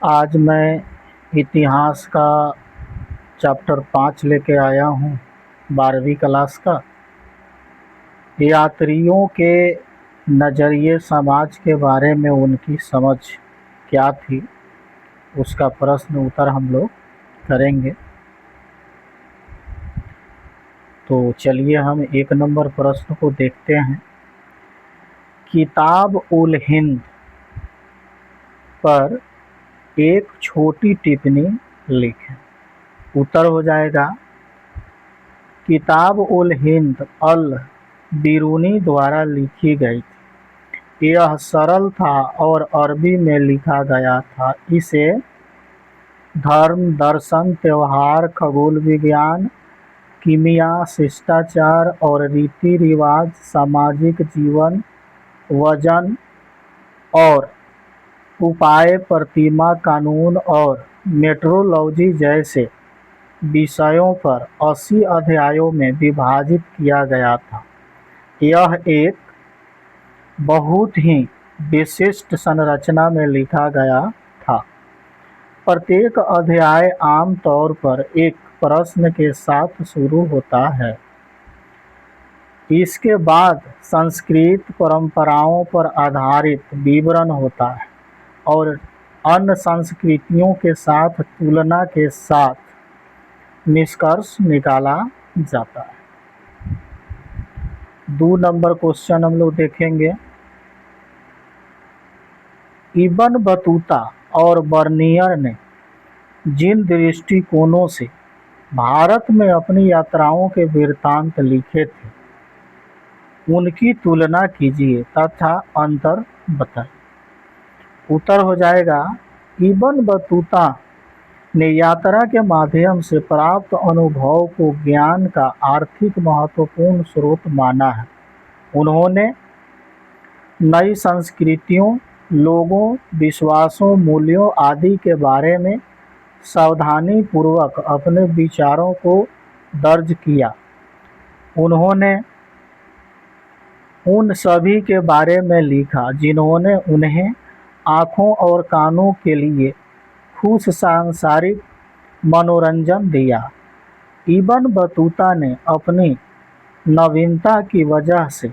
आज मैं इतिहास का चैप्टर 5 लेके आया हूँ 12वीं क्लास का। यात्रियों के नज़रिए समाज के बारे में उनकी समझ क्या थी, उसका प्रश्न उत्तर हम लोग करेंगे। तो चलिए हम 1 नंबर प्रश्न को देखते हैं। किताब उल हिंद पर एक छोटी टिप्पणी लिखें। उत्तर हो जाएगा किताब उल हिंद अल बिरूनी द्वारा लिखी गई थी। यह सरल था और अरबी में लिखा गया था। इसे धर्म, दर्शन, त्यौहार, खगोल विज्ञान, कीमिया, शिष्टाचार और रीति रिवाज, सामाजिक जीवन, वजन और उपाय, प्रतिमा, कानून और मेट्रोलॉजी जैसे विषयों पर 80 अध्यायों में विभाजित किया गया था। यह एक बहुत ही विशिष्ट संरचना में लिखा गया था। प्रत्येक अध्याय आम तौर पर एक प्रश्न के साथ शुरू होता है। इसके बाद संस्कृत परंपराओं पर आधारित विवरण होता है और अन्य संस्कृतियों के साथ तुलना के साथ निष्कर्ष निकाला जाता है। 2 नंबर क्वेश्चन हम लोग देखेंगे। इब्न बतूता और बर्नियर ने जिन दृष्टिकोणों से भारत में अपनी यात्राओं के वृत्तांत लिखे थे, उनकी तुलना कीजिए तथा अंतर बताइए। उत्तर हो जाएगा इब्न बतूता ने यात्रा के माध्यम से प्राप्त अनुभव को ज्ञान का आर्थिक महत्वपूर्ण स्रोत माना है। उन्होंने नई संस्कृतियों, लोगों, विश्वासों, मूल्यों आदि के बारे में सावधानीपूर्वक अपने विचारों को दर्ज किया। उन्होंने उन सभी के बारे में लिखा जिन्होंने उन्हें आँखों और कानों के लिए खुश सांसारिक मनोरंजन दिया। इब्न बतूता ने अपनी नवीनता की वजह से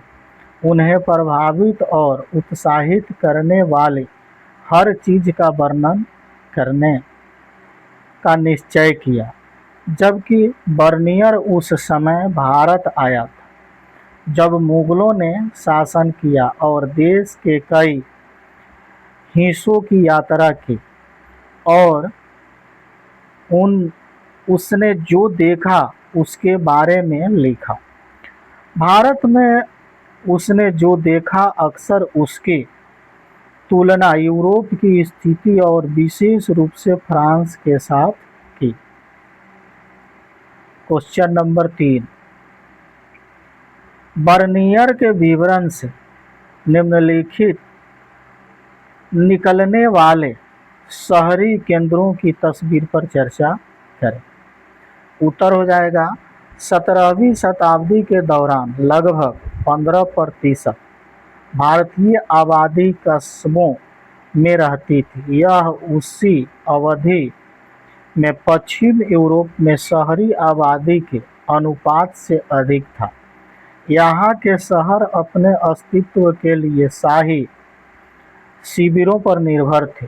उन्हें प्रभावित और उत्साहित करने वाले हर चीज़ का वर्णन करने का निश्चय किया, जबकि बर्नियर उस समय भारत आया था जब मुगलों ने शासन किया और देश के कई हिस्सों की यात्रा की और उसने जो देखा उसके बारे में लिखा। भारत में उसने जो देखा अक्सर उसकी तुलना यूरोप की स्थिति और विशेष रूप से फ्रांस के साथ की। Question number 3। बर्नियर के विवरण से निम्नलिखित निकलने वाले शहरी केंद्रों की तस्वीर पर चर्चा करें। उत्तर हो जाएगा 17वीं शताब्दी के दौरान लगभग 15% भारतीय आबादी कस्बों में रहती थी। यह उसी अवधि में पश्चिम यूरोप में शहरी आबादी के अनुपात से अधिक था। यहाँ के शहर अपने अस्तित्व के लिए शाही शिविरों पर निर्भर थे।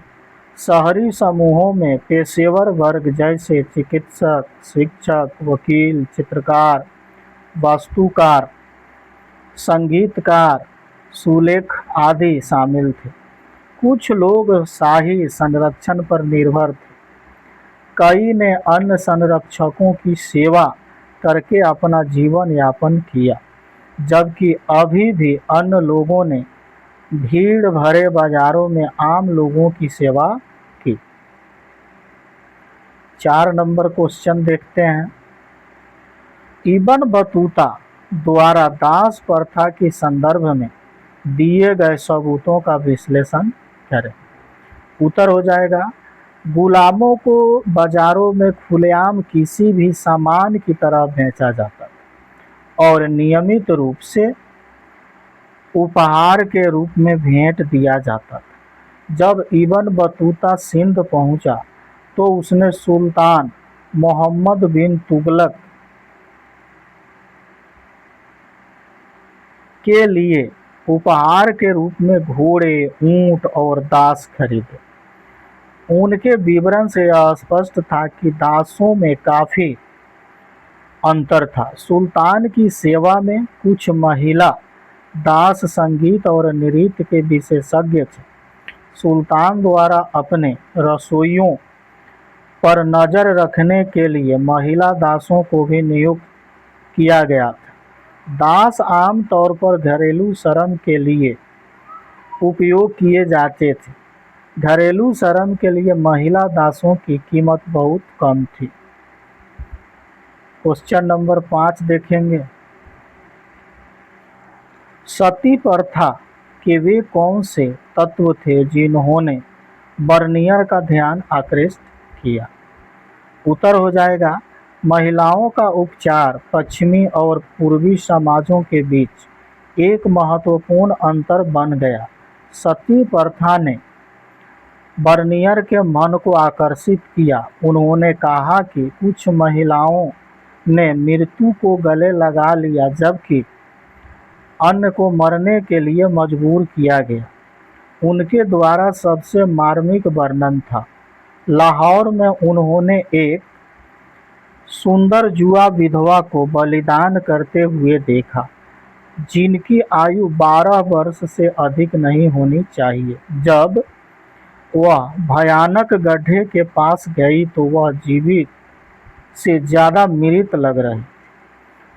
शहरी समूहों में पेशेवर वर्ग जैसे चिकित्सक, शिक्षक, वकील, चित्रकार, वास्तुकार, संगीतकार, सुलेख आदि शामिल थे। कुछ लोग शाही संरक्षण पर निर्भर थे। कई ने अन्य संरक्षकों की सेवा करके अपना जीवन यापन किया, जबकि अभी भी अन्य लोगों ने भीड़ भरे बाजारों में आम लोगों की सेवा की। 4 नंबर क्वेश्चन देखते हैं। इब्न बतूता द्वारा दास प्रथा के संदर्भ में दिए गए सबूतों का विश्लेषण करें। उत्तर हो जाएगा गुलामों को बाजारों में खुलेआम किसी भी सामान की तरह बेचा जाता था और नियमित रूप से उपहार के रूप में भेंट दिया जाता था। जब इब्न बतूता सिंध पहुंचा तो उसने सुल्तान मोहम्मद बिन तुगलक के लिए उपहार के रूप में घोड़े, ऊंट और दास खरीदे। उनके विवरण से यह स्पष्ट था कि दासों में काफी अंतर था। सुल्तान की सेवा में कुछ महिला दास संगीत और नृत्य के विशेषज्ञ थे। सुल्तान द्वारा अपने रसोइयों पर नजर रखने के लिए महिला दासों को भी नियुक्त किया गया था। दास आम तौर पर घरेलू श्रम के लिए उपयोग किए जाते थे। घरेलू श्रम के लिए महिला दासों की कीमत बहुत कम थी। क्वेश्चन नंबर 5 देखेंगे। सती प्रथा के वे कौन से तत्व थे जिन्होंने बर्नियर का ध्यान आकृष्ट किया? उत्तर हो जाएगा महिलाओं का उपचार पश्चिमी और पूर्वी समाजों के बीच एक महत्वपूर्ण अंतर बन गया। सती प्रथा ने बर्नियर के मन को आकर्षित किया। उन्होंने कहा कि कुछ महिलाओं ने मृत्यु को गले लगा लिया जबकि अन्य को मरने के लिए मजबूर किया गया। उनके द्वारा सबसे मार्मिक वर्णन था। लाहौर में उन्होंने एक सुंदर जुआ विधवा को बलिदान करते हुए देखा जिनकी आयु 12 वर्ष से अधिक नहीं होनी चाहिए। जब वह भयानक गड्ढे के पास गई तो वह जीवित से ज़्यादा मृत लग रही।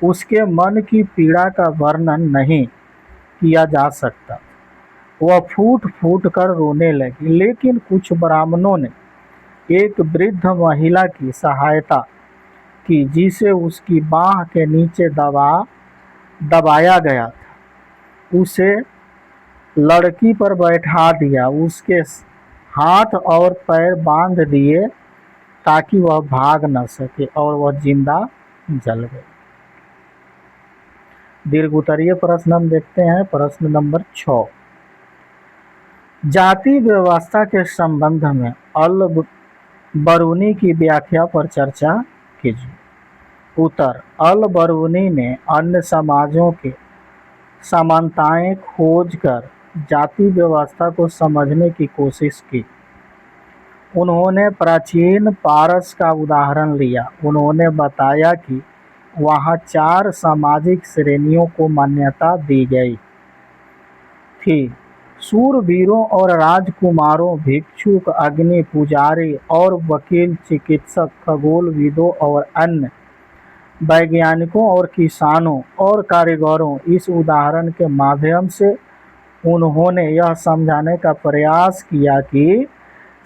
उसके मन की पीड़ा का वर्णन नहीं किया जा सकता। वह फूट फूट कर रोने लगी, लेकिन कुछ ब्राह्मणों ने एक वृद्ध महिला की सहायता की जिसे उसकी बाह के नीचे दबाया गया था। उसे लड़की पर बैठा दिया, उसके हाथ और पैर बांध दिए ताकि वह भाग न सके और वह जिंदा जल गई। दीर्घ उत्तरीय प्रश्न हम देखते हैं। प्रश्न नंबर 6, जाति व्यवस्था के संबंध में अल बरूनी की व्याख्या पर चर्चा कीजिए। उत्तर, अल बरूनी ने अन्य समाजों के समानताएं खोजकर जाति व्यवस्था को समझने की कोशिश की। उन्होंने प्राचीन पारस का उदाहरण लिया। उन्होंने बताया कि वहाँ 4 सामाजिक श्रेणियों को मान्यता दी गई थी: शूरवीरों और राजकुमारों, भिक्षुक, अग्नि पुजारी और वकील, चिकित्सक, खगोलविदों और अन्य वैज्ञानिकों और किसानों और कारीगरों। इस उदाहरण के माध्यम से उन्होंने यह समझाने का प्रयास किया कि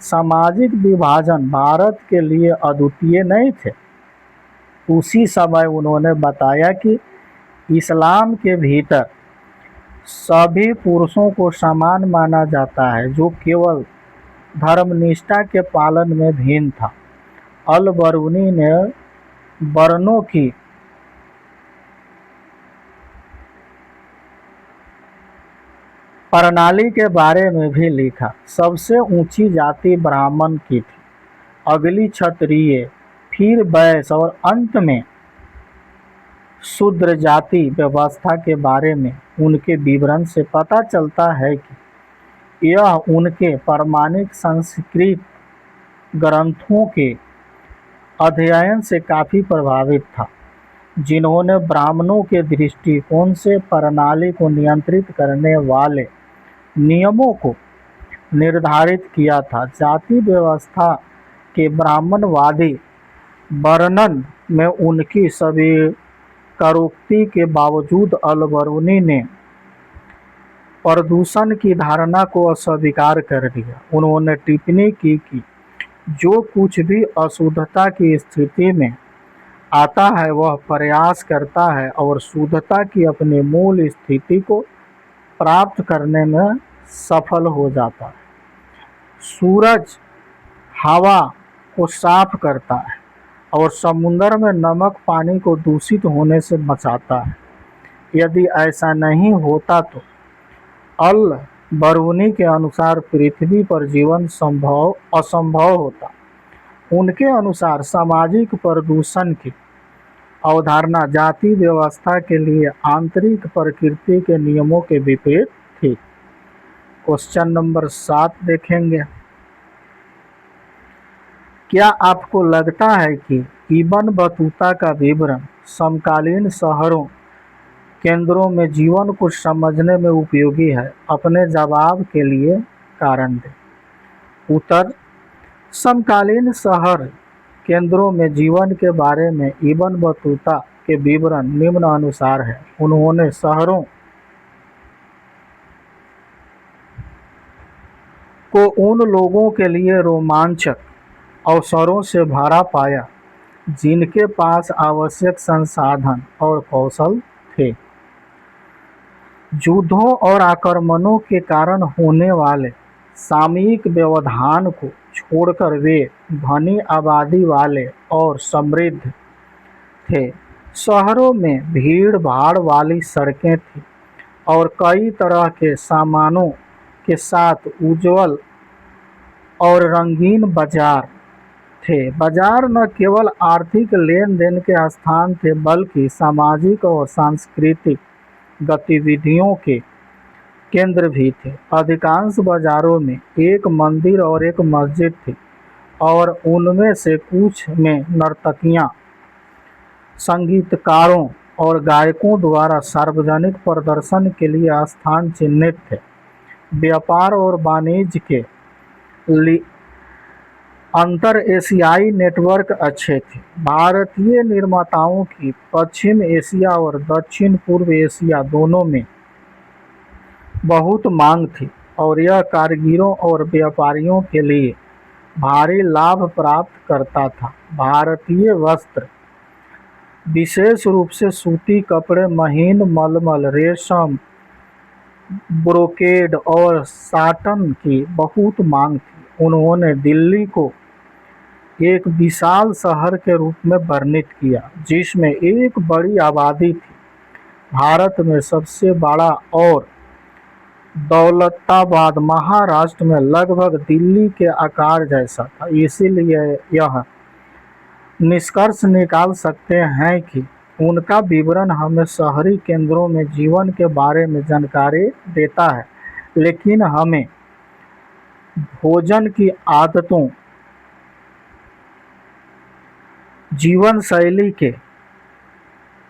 सामाजिक विभाजन भारत के लिए अद्वितीय नहीं थे। उसी समय उन्होंने बताया कि इस्लाम के भीतर सभी पुरुषों को समान माना जाता है, जो केवल धर्मनिष्ठा के पालन में भिन्न था। अल बरूनी ने वर्णों की प्रणाली के बारे में भी लिखा। सबसे ऊंची जाति ब्राह्मण की थी, अगली क्षत्रिय, फिर वैश्य और अंत में शूद्र। जाति व्यवस्था के बारे में उनके विवरण से पता चलता है कि यह उनके प्रामाणिक संस्कृत ग्रंथों के अध्ययन से काफ़ी प्रभावित था, जिन्होंने ब्राह्मणों के दृष्टिकोण से प्रणाली को नियंत्रित करने वाले नियमों को निर्धारित किया था। जाति व्यवस्था के ब्राह्मणवादी वर्णन में उनकी स्वीकारोक्ति के बावजूद अल बरूनी ने प्रदूषण की धारणा को अस्वीकार कर दिया। उन्होंने टिप्पणी की कि जो कुछ भी अशुद्धता की स्थिति में आता है वह प्रयास करता है और शुद्धता की अपनी मूल स्थिति को प्राप्त करने में सफल हो जाता है। सूरज हवा को साफ करता है और समुद्र में नमक पानी को दूषित होने से बचाता है। यदि ऐसा नहीं होता तो अल बरौनी के अनुसार पृथ्वी पर जीवन संभव असंभव होता। उनके अनुसार सामाजिक प्रदूषण की अवधारणा जाति व्यवस्था के लिए आंतरिक प्रकृति के नियमों के विपरीत थी। क्वेश्चन नंबर 7 देखेंगे। क्या आपको लगता है कि इब्न बतूता का विवरण समकालीन शहरों केंद्रों में जीवन को समझने में उपयोगी है? अपने जवाब के लिए कारण दें। उत्तर: समकालीन शहर केंद्रों में जीवन के बारे में इब्न बतूता के विवरण निम्नानुसार है। उन्होंने शहरों को उन लोगों के लिए रोमांचक अवसरों से भरा पाया जिनके पास आवश्यक संसाधन और कौशल थे। युद्धों और आक्रमणों के कारण होने वाले सामयिक व्यवधान को छोड़कर वे घनी आबादी वाले और समृद्ध थे। शहरों में भीड़ भाड़ वाली सड़कें थीं और कई तरह के सामानों के साथ उज्ज्वल और रंगीन बाजार थे। बाजार न केवल आर्थिक लेन देन के स्थान थे बल्कि सामाजिक और सांस्कृतिक गतिविधियों के केंद्र भी थे। अधिकांश बाजारों में एक मंदिर और एक मस्जिद थी और उनमें से कुछ में नर्तकियां, संगीतकारों और गायकों द्वारा सार्वजनिक प्रदर्शन के लिए स्थान चिन्हित थे। व्यापार और वाणिज्य के अंतर एशियाई नेटवर्क अच्छे थे। भारतीय निर्माताओं की पश्चिम एशिया और दक्षिण पूर्व एशिया दोनों में बहुत मांग थी और यह कारीगरों और व्यापारियों के लिए भारी लाभ प्राप्त करता था। भारतीय वस्त्र, विशेष रूप से सूती कपड़े, महीन मलमल, रेशम, ब्रोकेड और साटन की बहुत मांग थी। उन्होंने दिल्ली को एक विशाल शहर के रूप में वर्णित किया जिसमें एक बड़ी आबादी थी। भारत में सबसे बड़ा और दौलताबाद महाराष्ट्र में लगभग दिल्ली के आकार जैसा था। इसीलिए यह निष्कर्ष निकाल सकते हैं कि उनका विवरण हमें शहरी केंद्रों में जीवन के बारे में जानकारी देता है, लेकिन हमें भोजन की आदतों, जीवन शैली के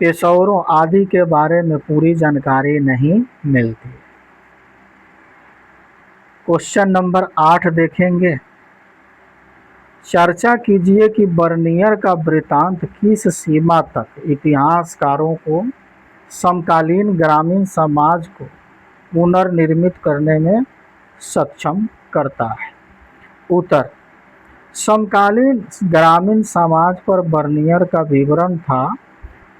पेशेवरों आदि के बारे में पूरी जानकारी नहीं मिलती। क्वेश्चन नंबर 8 देखेंगे। चर्चा कीजिए कि बर्नियर का वृत्तांत किस सीमा तक इतिहासकारों को समकालीन ग्रामीण समाज को पुनर्निर्मित करने में सक्षम करता है। उत्तर: समकालीन ग्रामीण समाज पर बर्नियर का विवरण था।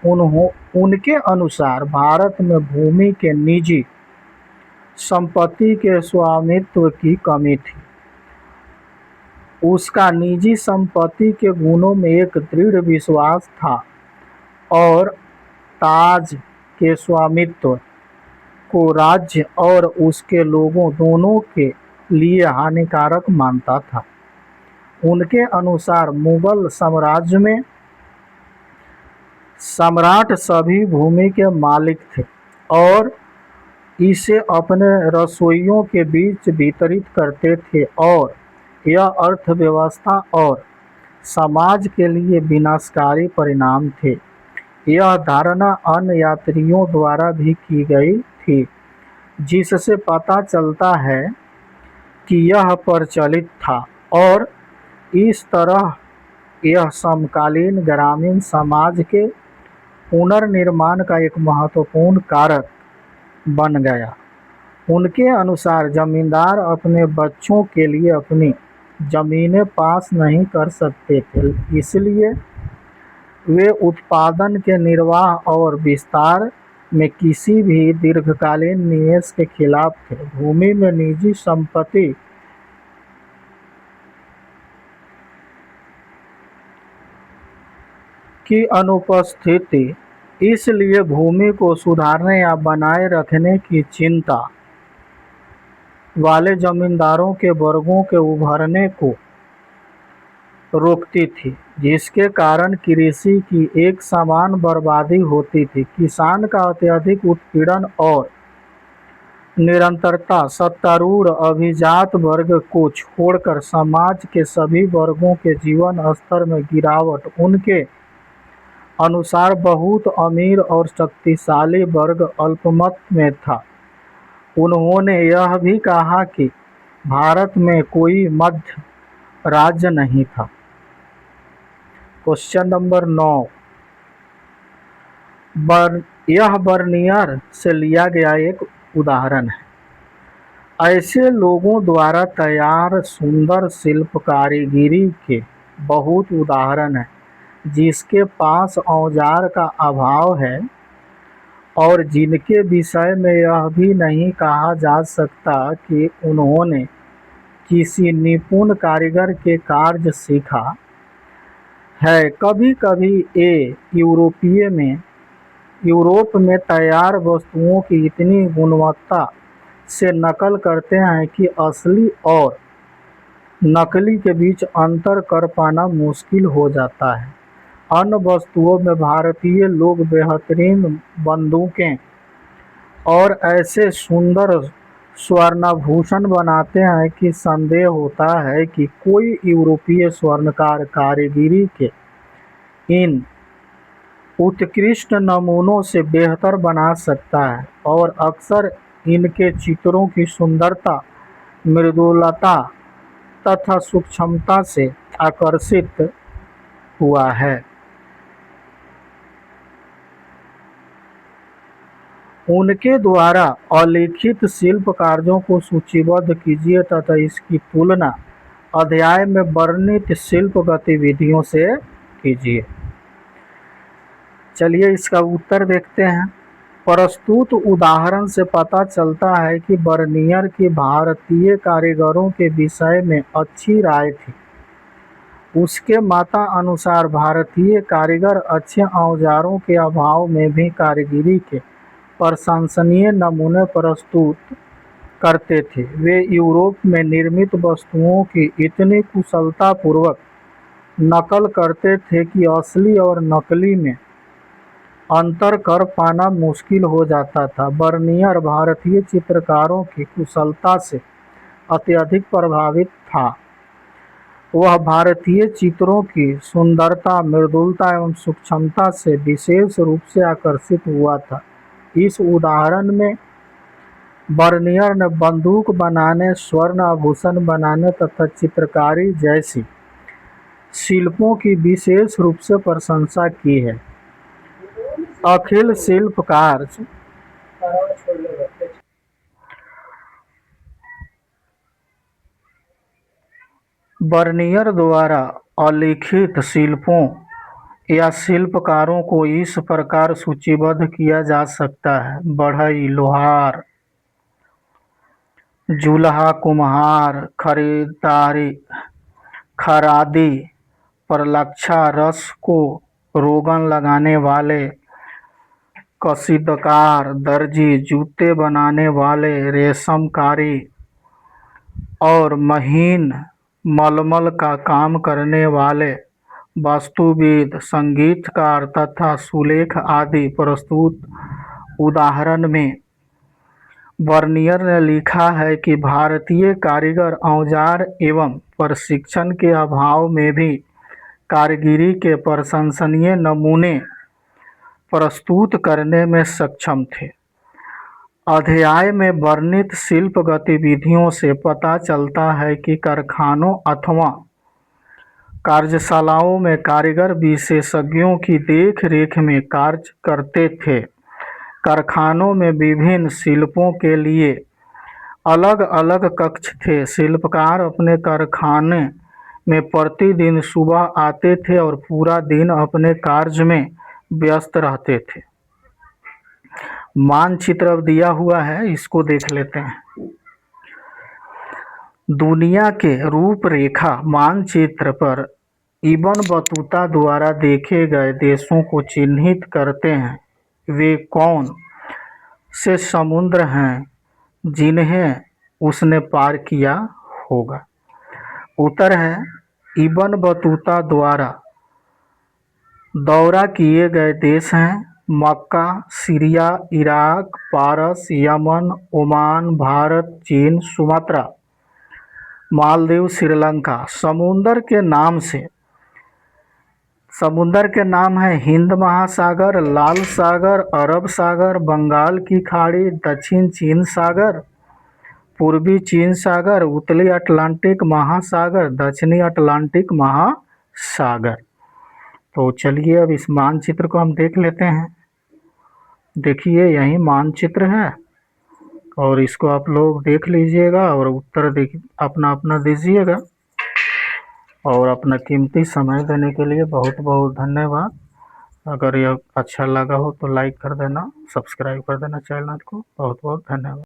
उनके अनुसार भारत में भूमि के निजी संपत्ति के स्वामित्व की कमी थी। उसका निजी संपत्ति के गुणों में एक दृढ़ विश्वास था और ताज के स्वामित्व को राज्य और उसके लोगों दोनों के लिए हानिकारक मानता था। उनके अनुसार मुगल साम्राज्य में सम्राट सभी भूमि के मालिक थे और इसे अपने रसोइयों के बीच वितरित करते थे और यह अर्थव्यवस्था और समाज के लिए विनाशकारी परिणाम थे। यह धारणा अन्य यात्रियों द्वारा भी की गई थी, जिससे पता चलता है कि यह प्रचलित था और इस तरह यह समकालीन ग्रामीण समाज के पुनर्निर्माण का एक महत्वपूर्ण कारक बन गया। उनके अनुसार जमींदार अपने बच्चों के लिए अपनी जमीनें पास नहीं कर सकते थे, इसलिए वे उत्पादन के निर्वाह और विस्तार में किसी भी दीर्घकालीन निवेश के खिलाफ थे। भूमि में निजी संपत्ति की अनुपस्थिति, इसलिए भूमि को सुधारने या बनाए रखने की चिंता वाले जमींदारों के वर्गों के उभरने को रोकती थी, जिसके कारण कृषि की एक समान बर्बादी होती थी। किसान का अत्यधिक उत्पीड़न और निरंतरता सत्तारूढ़ अभिजात वर्ग को छोड़कर समाज के सभी वर्गों के जीवन स्तर में गिरावट, उनके अनुसार बहुत अमीर और शक्तिशाली वर्ग अल्पमत में था। उन्होंने यह भी कहा कि भारत में कोई मध्य राज्य नहीं था। क्वेश्चन नंबर 9, यह बर्नियर से लिया गया एक उदाहरण है। ऐसे लोगों द्वारा तैयार सुंदर शिल्प कारीगरी के बहुत उदाहरण हैं जिसके पास औजार का अभाव है और जिनके विषय में यह भी नहीं कहा जा सकता कि उन्होंने किसी निपुण कारीगर के कार्य सीखा है। कभी कभी ये यूरोप में तैयार वस्तुओं की इतनी गुणवत्ता से नकल करते हैं कि असली और नकली के बीच अंतर कर पाना मुश्किल हो जाता है। अन्य वस्तुओं में भारतीय लोग बेहतरीन बंदूकें और ऐसे सुंदर स्वर्णाभूषण बनाते हैं कि संदेह होता है कि कोई यूरोपीय स्वर्णकार कारीगरी के इन उत्कृष्ट नमूनों से बेहतर बना सकता है, और अक्सर इनके चित्रों की सुंदरता, मृदुलता तथा सूक्ष्मता से आकर्षित हुआ है। उनके द्वारा अलिखित शिल्प कार्यों को सूचीबद्ध कीजिए तथा इसकी तुलना अध्याय में वर्णित शिल्प गतिविधियों से कीजिए। चलिए इसका उत्तर देखते हैं। प्रस्तुत उदाहरण से पता चलता है कि बर्नियर की भारतीय कारीगरों के विषय में अच्छी राय थी। उसके माता अनुसार भारतीय कारीगर अच्छे औजारों के अभाव में भी कारीगरी के प्रशंसनीय नमूने प्रस्तुत करते थे। वे यूरोप में निर्मित वस्तुओं की इतनी कुशलतापूर्वक नकल करते थे कि असली और नकली में अंतर कर पाना मुश्किल हो जाता था। बर्नियर भारतीय चित्रकारों की कुशलता से अत्यधिक प्रभावित था। वह भारतीय चित्रों की सुंदरता, मृदुलता एवं सूक्ष्मता से विशेष रूप से आकर्षित हुआ था। इस उदाहरण में बर्नियर ने बंदूक बनाने, स्वर्ण आभूषण बनाने तथा चित्रकारी जैसी शिल्पों की विशेष रूप से प्रशंसा की है। अखिल शिल्प कार्य बर्नियर द्वारा अलिखित शिल्पों या शिल्पकारों को इस प्रकार सूचीबद्ध किया जा सकता है: बढ़ई, लोहार, जूल्हा, कुम्हार, खरादी, परलक्षा, रस को रोगन लगाने वाले, कसीदकार, दर्जी, जूते बनाने वाले, रेशमकारी और महीन मलमल का काम करने वाले, वास्तुविद, संगीतकार तथा सुलेख आदि। प्रस्तुत उदाहरण में बर्नियर ने लिखा है कि भारतीय कारीगर औजार एवं प्रशिक्षण के अभाव में भी कारीगरी के प्रशंसनीय नमूने प्रस्तुत करने में सक्षम थे। अध्याय में वर्णित शिल्प गतिविधियों से पता चलता है कि कारखानों अथवा कार्यशालाओं में कारीगर विशेषज्ञों की देख रेख में कार्य करते थे। कारखानों में विभिन्न शिल्पों के लिए अलग अलग कक्ष थे। शिल्पकार अपने कारखाने में प्रतिदिन सुबह आते थे और पूरा दिन अपने कार्य में व्यस्त रहते थे। मानचित्र अब दिया हुआ है, इसको देख लेते हैं। दुनिया के रूपरेखा मानचित्र पर इब्न बतूता द्वारा देखे गए देशों को चिन्हित करते हैं। वे कौन से समुद्र हैं जिन्हें उसने पार किया होगा। उत्तर है इब्न बतूता द्वारा दौरा किए गए देश हैं मक्का, सीरिया, इराक, पारस, यमन, ओमान, भारत, चीन, सुमात्रा, मालदीव, श्रीलंका। समुंदर के नाम है हिंद महासागर, लाल सागर, अरब सागर, बंगाल की खाड़ी, दक्षिण चीन सागर, पूर्वी चीन सागर, उत्तरी अटलांटिक महासागर, दक्षिणी अटलांटिक महासागर। तो चलिए अब इस मानचित्र को हम देख लेते हैं। देखिए यही मानचित्र है और इसको आप लोग देख लीजिएगा और उत्तर अपना अपना दीजिएगा। और अपना कीमती समय देने के लिए बहुत बहुत धन्यवाद। अगर यह अच्छा लगा हो तो लाइक कर देना, सब्सक्राइब कर देना चैनल को। बहुत बहुत धन्यवाद।